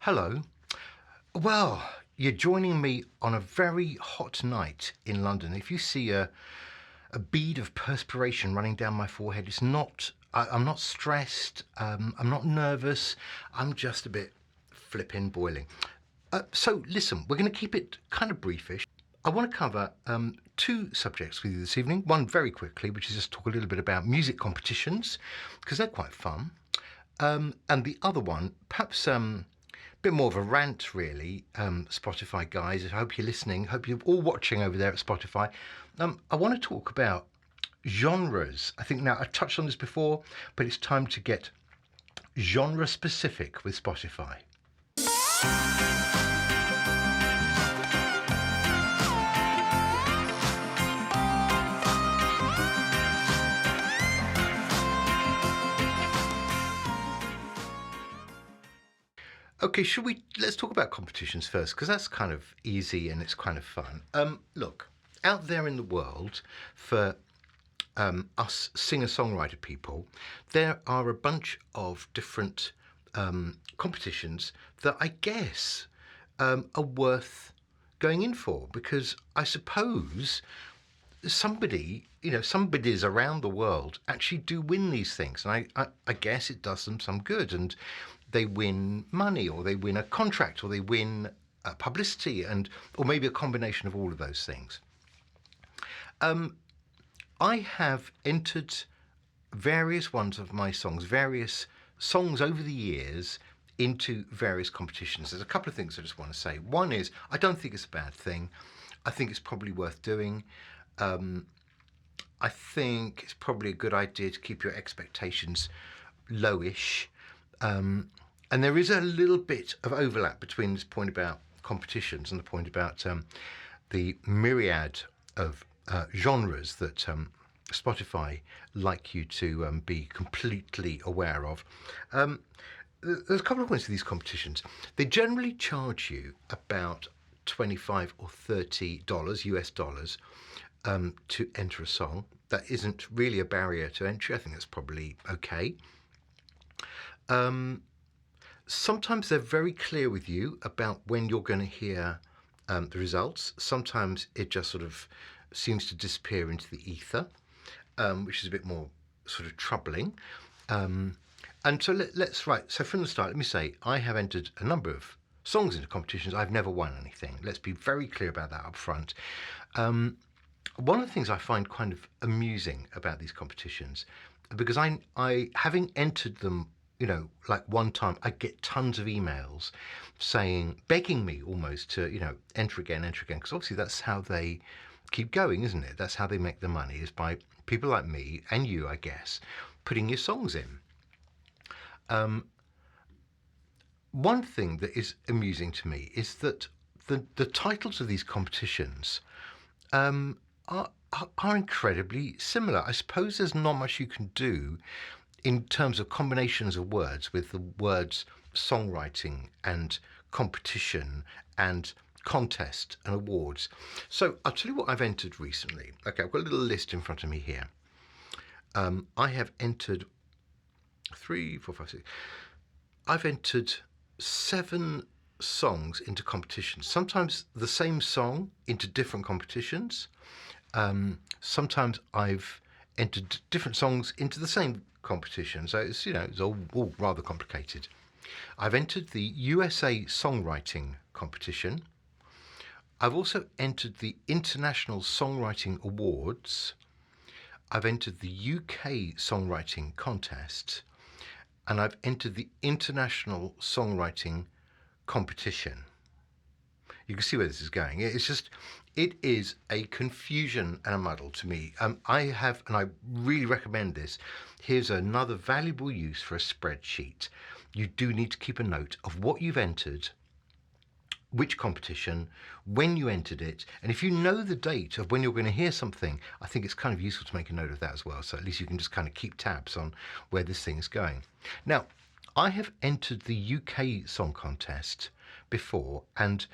Hello. Well, you're joining me on a very hot night in London. If you see a bead of perspiration running down my forehead, it's not. I'm not stressed. I'm not nervous. I'm just a bit flipping boiling. So listen, we're going to keep it kind of briefish. I want to cover two subjects with you this evening. One very quickly, which is just talk a little bit about music competitions because they're quite fun. And the other one, perhaps a bit more of a rant, really. Spotify guys, I hope you're listening. Hope you're all watching over there at Spotify. I want to talk about genres. I think now I touched on this before, but it's time to get genre specific with Spotify. Okay, let's talk about competitions first, because that's kind of easy and it's kind of fun. Look, out there in the world, for us singer-songwriter people, there are a bunch of different competitions that I guess are worth going in for, because I suppose somebody's around the world actually do win these things, and I guess it does them some good, and they win money, or they win a contract, or they win publicity, or maybe a combination of all of those things. I have entered various ones of my songs, various songs over the years, into various competitions. There's a couple of things I just want to say. One is, I don't think it's a bad thing. I think it's probably worth doing. I think it's probably a good idea to keep your expectations lowish. And there is a little bit of overlap between this point about competitions and the point about the myriad of genres that Spotify like you to be completely aware of. There's a couple of points to these competitions. They generally charge you about $25 or $30 US dollars to enter a song. That isn't really a barrier to entry. I think that's probably okay. Sometimes they're very clear with you about when you're going to hear the results. Sometimes it just sort of seems to disappear into the ether, which is a bit more sort of troubling. And so so from the start, let me say, I have entered a number of songs into competitions. I've never won anything. Let's be very clear about that up front. One of the things I find kind of amusing about these competitions, because I having entered them, like one time, I get tons of emails begging me almost to, enter again, because obviously that's how they keep going, isn't it? That's how they make the money, is by people like me and you, I guess, putting your songs in. One thing that is amusing to me is that the titles of these competitions are incredibly similar. I suppose there's not much you can do in terms of combinations of words with the words songwriting and competition and contest and awards. So I'll tell you what I've entered recently. Okay, I've got a little list in front of me here. I have entered 3, 4, 5, 6. I've entered 7 songs into competitions. Sometimes the same song into different competitions. Sometimes I've entered different songs into the same competition. So it's all rather complicated. I've entered the USA Songwriting Competition. I've also entered the International Songwriting Awards. I've entered the UK Songwriting Contest. And I've entered the International Songwriting Competition. You can see where this is going. It is a confusion and a muddle to me. I really recommend this. Here's another valuable use for a spreadsheet. You do need to keep a note of what you've entered, which competition, when you entered it, and if you know the date of when you're going to hear something, I think it's kind of useful to make a note of that as well, so at least you can just kind of keep tabs on where this thing is going. Now, I have entered the UK Song Contest before, and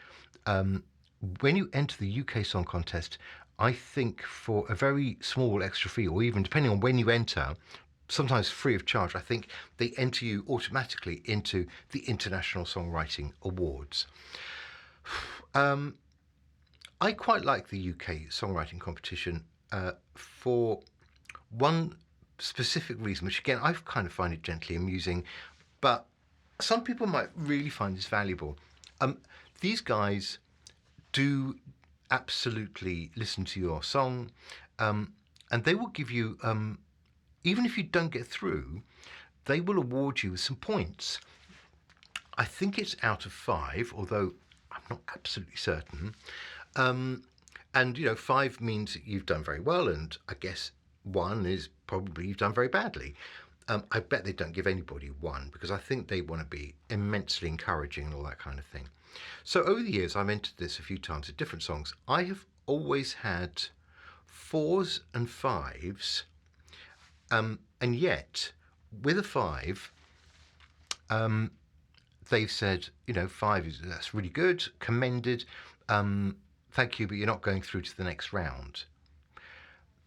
when you enter the UK Song Contest, I think for a very small extra fee, or even depending on when you enter, sometimes free of charge. I think they enter you automatically into the International Songwriting Awards. I quite like the UK songwriting competition for one specific reason, which again I kind of find it gently amusing, but some people might really find this valuable. These guys do absolutely listen to your song, and they will give you, even if you don't get through, they will award you with some points. I think it's out of 5, although I'm not absolutely certain. And 5 means that you've done very well, and I guess 1 is probably you've done very badly. I bet they don't give anybody 1 because I think they want to be immensely encouraging and all that kind of thing. So over the years, I've entered this a few times at different songs. I have always had 4s and 5s, and yet with a 5, they've said, 5 that's really good, commended. Thank you, but you're not going through to the next round.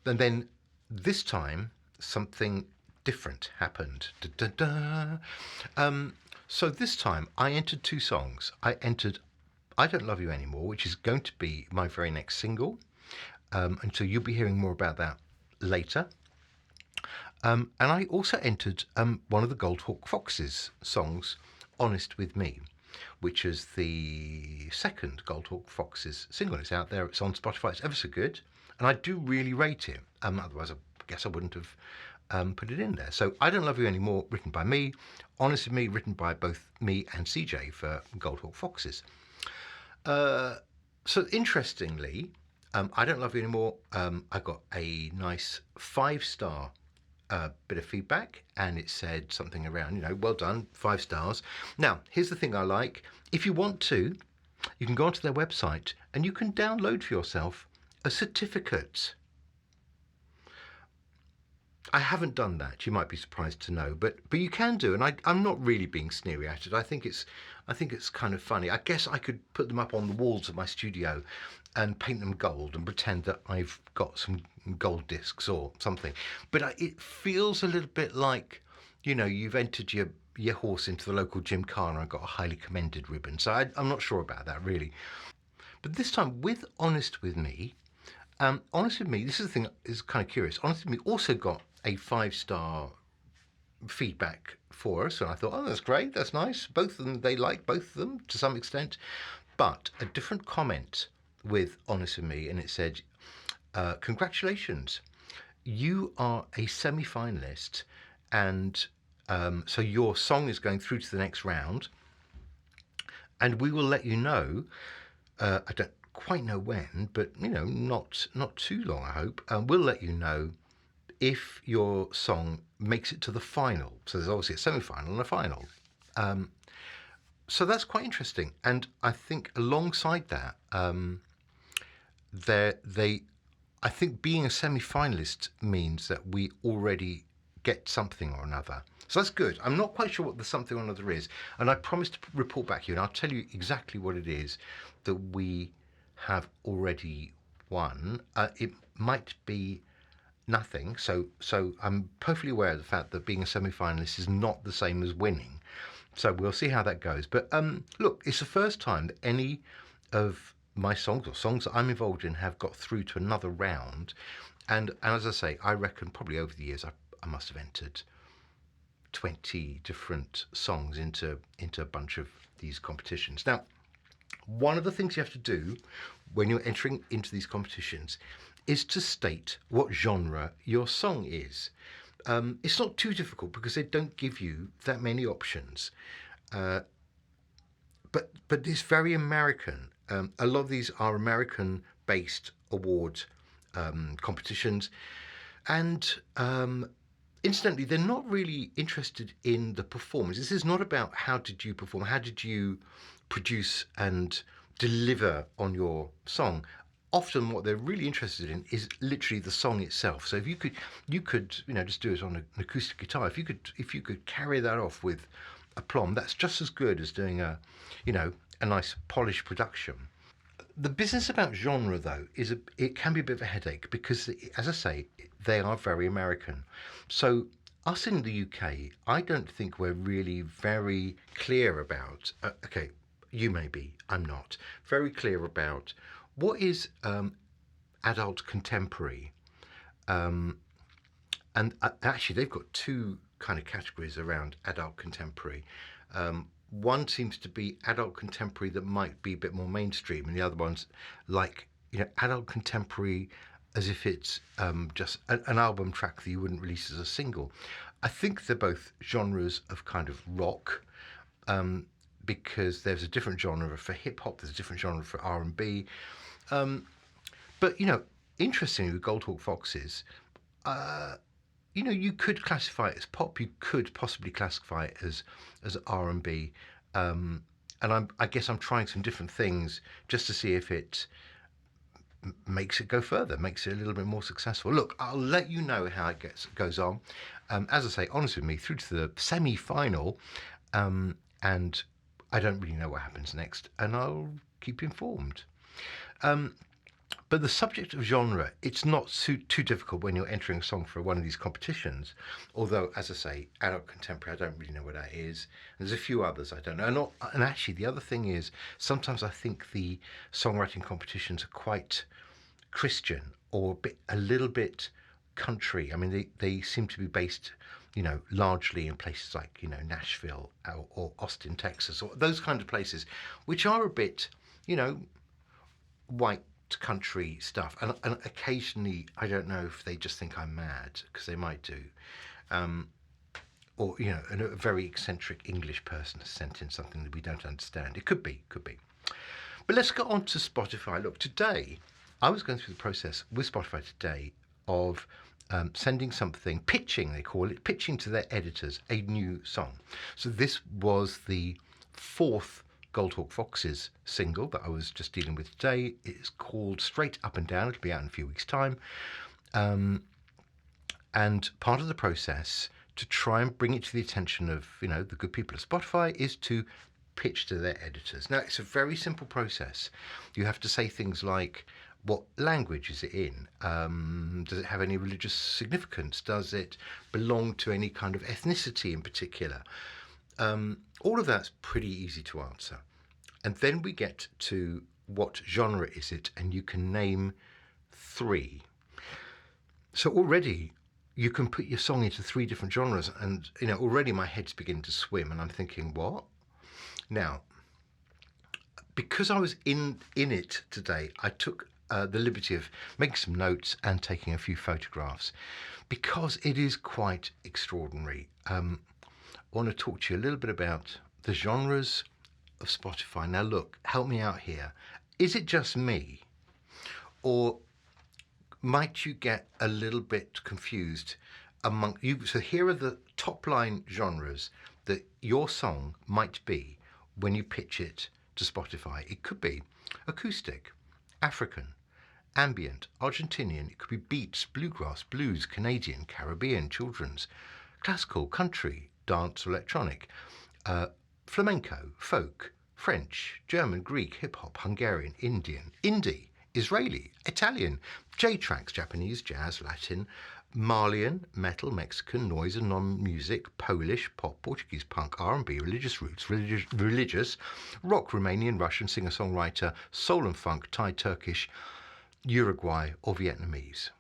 And then this time, something different happened. Da, da, da. So this time, I entered 2 songs. I entered I Don't Love You Anymore, which is going to be my very next single. And so you'll be hearing more about that later. And I also entered one of the Goldhawk Fox's songs, Honest With Me, which is the second Goldhawk Fox's single. It's out there, it's on Spotify, it's ever so good, and I do really rate it. Otherwise, I guess I wouldn't have put it in there. So I Don't Love You Anymore, written by me, Honest With Me, written by both me and CJ for Goldhawk Fox's. So interestingly, I Don't Love You Anymore, I got a nice 5-star bit of feedback, and it said something around, well done, 5 stars. Now, here's the thing I like. If you want to, you can go onto their website and you can download for yourself a certificate. I haven't done that. You might be surprised to know, but you can do, and I'm not really being sneery at it. I think it's kind of funny. I guess I could put them up on the walls of my studio and paint them gold and pretend that I've got some gold discs or something. But it feels a little bit like, you've entered your horse into the local gymkhana and got a highly commended ribbon. So I'm not sure about that really. But this time with Honest With Me, Honest With Me, this is the thing that is kind of curious. Honest With Me also got a 5-star feedback for us, and I thought, oh, that's great, that's nice. Both of them, they like both of them to some extent, but a different comment with Honest With Me, and it said, congratulations, you are a semi-finalist, and so your song is going through to the next round, and we will let you know, I don't quite know when, but not too long, I hope, we'll let you know if your song makes it to the final. So there's obviously a semi-final and a final. So that's quite interesting. And I think alongside that, I think being a semi-finalist means that we already get something or another. So that's good. I'm not quite sure what the something or another is. And I promise to report back to you, and I'll tell you exactly what it is that we have already won. It might be nothing. So I'm perfectly aware of the fact that being a semi-finalist is not the same as winning. So we'll see how that goes. But look, it's the first time that any of my songs or songs that I'm involved in have got through to another round. And as I say, I reckon probably over the years I must have entered 20 different songs into a bunch of these competitions. Now, one of the things you have to do when you're entering into these competitions is to state what genre your song is. It's not too difficult because they don't give you that many options. But it's very American. A lot of these are American-based award competitions. And incidentally, they're not really interested in the performance. This is not about how did you perform, how did you produce and deliver on your song. Often what they're really interested in is literally the song itself. So if you could just do it on an acoustic guitar. If you could carry that off with aplomb, that's just as good as doing a nice polished production. The business about genre, though, it can be a bit of a headache because, as I say, they are very American. So us in the UK, I don't think we're really very clear about. Okay, you may be, I'm not very clear about what is adult contemporary. Um, and actually, they've got two kind of categories around adult contemporary. One seems to be adult contemporary that might be a bit more mainstream, and the other one's like adult contemporary as if it's just an album track that you wouldn't release as a single. I think they're both genres of kind of rock, um, because there's a different genre for hip hop, there's a different genre for R&B. But interestingly, with Gold Hawk Foxes, uh, you could classify it as pop. You could possibly classify it as R&B. I guess I'm trying some different things just to see if it makes it go further, makes it a little bit more successful. Look, I'll let you know how it goes on. As I say, honest with me, through to the semi-final, and I don't really know what happens next, and I'll keep you informed. Um, But the subject of genre, it's not too difficult when you're entering a song for one of these competitions. Although, as I say, adult contemporary, I don't really know what that is. There's a few others I don't know. And actually, the other thing is, sometimes I think the songwriting competitions are quite Christian or a little bit country. I mean, they seem to be based, largely in places like, Nashville or Austin, Texas, or those kind of places, which are a bit, you know, white country stuff, and occasionally I don't know if they just think I'm mad because they might do, um, or a very eccentric English person has sent in something that we don't understand. It could be. But let's go on to Spotify. Look, today I was going through the process with Spotify today of sending something, pitching, they call it, pitching to their editors a new song. So this was the fourth Gold Hawk Foxes single that I was just dealing with today. It's called Straight Up and Down. It'll be out in a few weeks' time. And part of the process to try and bring it to the attention of, the good people at Spotify is to pitch to their editors. Now, it's a very simple process. You have to say things like, what language is it in? Does it have any religious significance? Does it belong to any kind of ethnicity in particular? All of that's pretty easy to answer. And then we get to what genre is it, and you can name 3. So already you can put your song into 3 different genres, and already my head's beginning to swim, and I'm thinking, what? Now, because I was in it today, I took the liberty of making some notes and taking a few photographs, because it is quite extraordinary. I want to talk to you a little bit about the genres of Spotify. Now, look, help me out here. Is it just me, or might you get a little bit confused among you? So here are the top line genres that your song might be when you pitch it to Spotify. It could be acoustic, African, ambient, Argentinian. It could be beats, bluegrass, blues, Canadian, Caribbean, children's, classical, country, dance, electronic, flamenco, folk, French, German, Greek, hip-hop, Hungarian, Indian, indie, Israeli, Italian, J-tracks, Japanese, jazz, Latin, Malian, metal, Mexican, noise and non-music, Polish, pop, Portuguese, punk, R&B, religious roots, religious, rock, Romanian, Russian, singer-songwriter, soul and funk, Thai, Turkish, Uruguay or Vietnamese.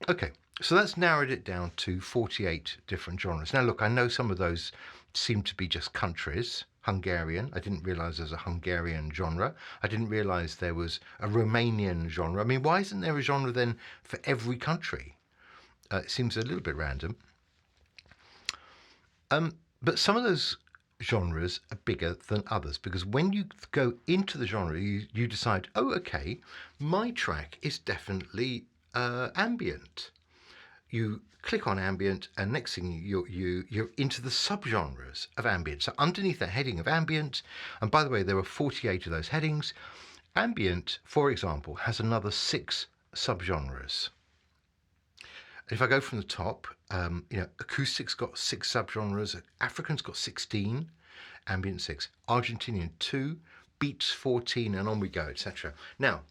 Okay, so that's narrowed it down to 48 different genres. Now look, I know some of those seem to be just countries. Hungarian, I didn't realise there's a Hungarian genre. I didn't realise there was a Romanian genre. I mean, why isn't there a genre then for every country? It seems a little bit random. But some of those genres are bigger than others, because when you go into the genre, you decide, oh, okay, my track is definitely ambient. You click on ambient, and next thing you're into the subgenres of ambient. So underneath the heading of ambient, and by the way, there are 48 of those headings. Ambient, for example, has another 6 subgenres. If I go from the top, acoustic's got 6 subgenres, African's got 16, ambient 6, Argentinian 2, beats 14, and on we go, etc. Now,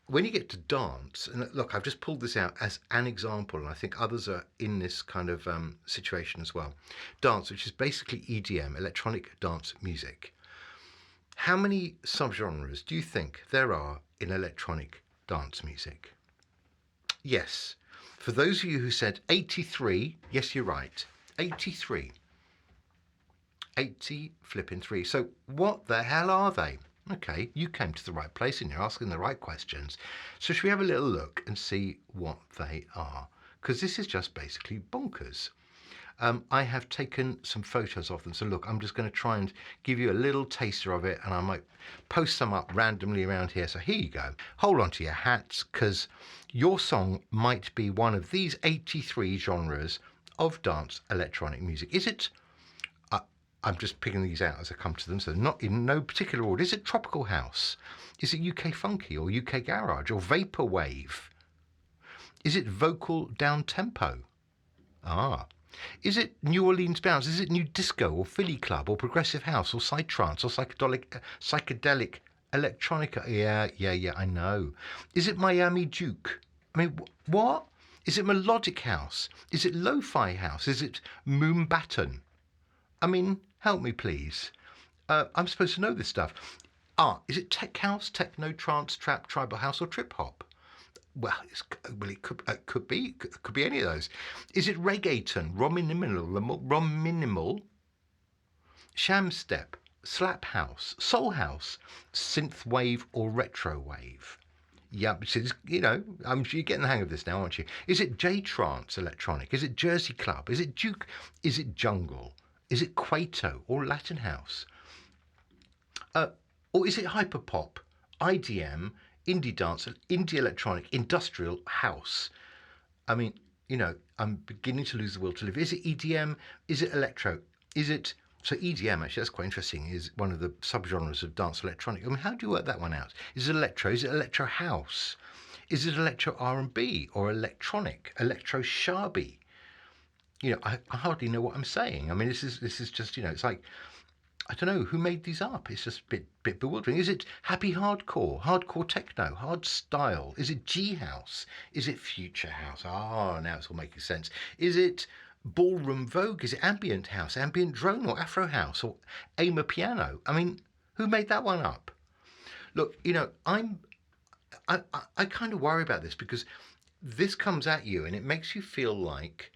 when you get to dance, and look, I've just pulled this out as an example, and I think others are in this kind of situation as well. Dance, which is basically EDM, electronic dance music. How many subgenres do you think there are in electronic dance music? Yes. For those of you who said 83, yes, you're right. 83. 80 flipping 3. So what the hell are they? Okay, you came to the right place and you're asking the right questions. So should we have a little look and see what they are? Because this is just basically bonkers. I have taken some photos of them. So look, I'm just going to try and give you a little taster of it, and I might post some up randomly around here. So here you go. Hold on to your hats, because your song might be one of these 83 genres of dance electronic music. Is it? I'm just picking these out as I come to them, so not in no particular order. Is it tropical house? Is it UK funky or UK garage or vaporwave? Is it vocal down tempo? Ah. Is it New Orleans bounce? Is it new disco or Philly club or progressive house or psytrance or psychedelic electronica? Yeah, I know. Is it Miami Juke? I mean, what? Is it melodic house? Is it lo-fi house? Is it Moonbatten? I mean, help me please. I'm supposed to know this stuff. Is it tech house, techno, trance, trap, tribal house, or trip hop? Well, it could be any of those. Is it reggaeton, rom minimal, sham step, slap house, soul house, synth wave, or retro wave? Yeah, you're getting the hang of this now, aren't you? Is it J trance electronic? Is it Jersey club? Is it Juke? Is it jungle? Is it Quato or Latin house? Or is it hyperpop, IDM, indie dance, indie electronic, industrial house? I mean, I'm beginning to lose the will to live. Is it EDM? Is it electro? Is it... So EDM, actually, that's quite interesting, is one of the subgenres of dance electronic. I mean, how do you work that one out? Is it electro? Is it electro house? Is it electro R&B or electronic? Electro shabby? I hardly know what I'm saying. I mean, this is just, it's like, I don't know who made these up. It's just a bit bewildering. Is it happy hardcore, hardcore techno, hard style? Is it G house? Is it future house? Now it's all making sense. Is it ballroom vogue? Is it ambient house, ambient drone, or Afro house, or Aimer piano? I mean, who made that one up? Look, I kind of worry about this, because this comes at you and it makes you feel like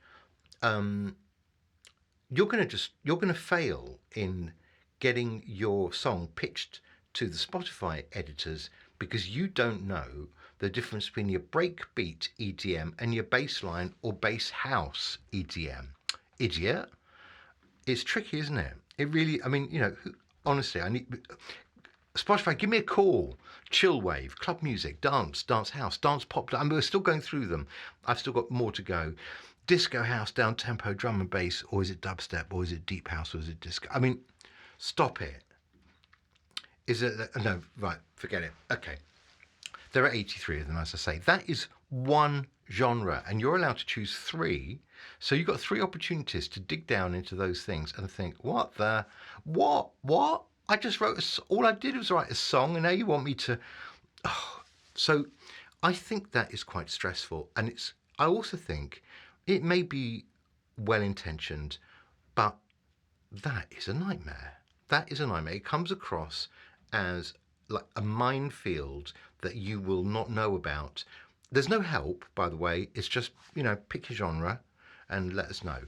you're going to fail in getting your song pitched to the Spotify editors, because you don't know the difference between your breakbeat EDM and your bassline or bass house EDM. Idiot. It's tricky, isn't it? It really, I mean, honestly, I need... Spotify, give me a call. Chill wave, club music, dance house, dance pop. I mean, we're still going through them. I've still got more to go. Disco house, down tempo, drum and bass, or is it dubstep, or is it deep house, or is it disco? I mean, stop it. Is it... No, right, forget it. Okay. There are 83 of them, as I say. That is one genre, and you're allowed to choose 3. So you've got 3 opportunities to dig down into those things and think, what? I just wrote all I did was write a song, and now you want me to... Oh. So I think that is quite stressful. And I also think it may be well-intentioned, but that is a nightmare. That is a nightmare. It comes across as like a minefield that you will not know about. There's no help, by the way. It's just, pick your genre and let us know.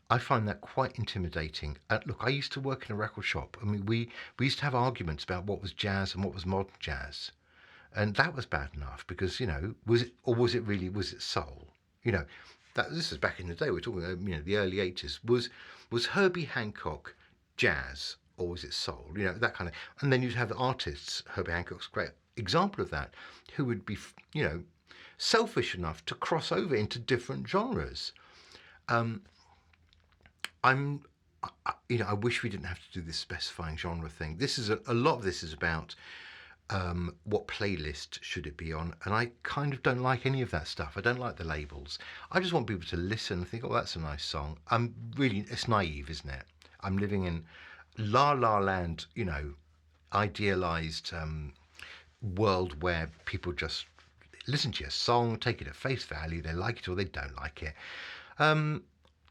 I find that quite intimidating. Look, I used to work in a record shop. I mean, we used to have arguments about what was jazz and what was modern jazz. And that was bad enough because, was it soul? This is back in the day. We're talking, the early 80s. Was Herbie Hancock jazz or was it soul? That kind of... And then you'd have the artists, Herbie Hancock's a great example of that, who would be, selfish enough to cross over into different genres. I wish we didn't have to do this specifying genre thing. This is a lot of this is about what playlist should it be on, and I kind of don't like any of that stuff. I don't like the labels. I just want people to listen and think, oh, that's a nice song. It's naive, isn't it? I'm living in La La Land, idealized world where people just listen to your song, take it at face value, they like it or they don't like it.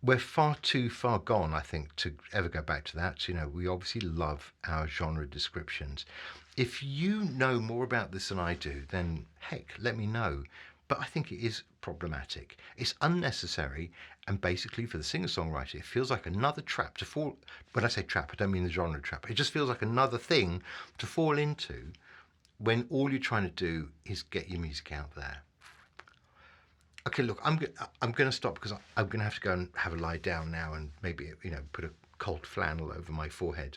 We're far too far gone, I think, to ever go back to that. You know, we obviously love our genre descriptions. If you know more about this than I do, then heck, let me know. But I think it is problematic. It's unnecessary, and basically, for the singer songwriter, it feels like another trap to fall. When I say trap, I don't mean the genre trap. It just feels like another thing to fall into when all you're trying to do is get your music out there. Okay, look, I'm going to stop because I'm going to have to go and have a lie down now and maybe put a cold flannel over my forehead.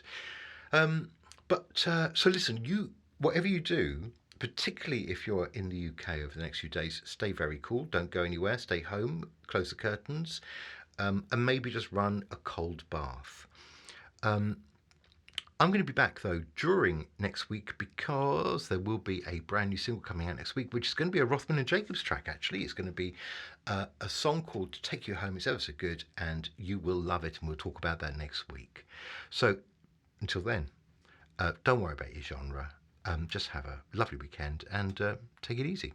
So listen, you whatever you do, particularly if you're in the UK over the next few days, stay very cool. Don't go anywhere. Stay home. Close the curtains, and maybe just run a cold bath. I'm going to be back though during next week because there will be a brand new single coming out next week, which is going to be a Rothman and Jacobs track. Actually, it's going to be a song called "Take You Home." It's ever so good, and you will love it. And we'll talk about that next week. So until then, don't worry about your genre. Just have a lovely weekend and take it easy.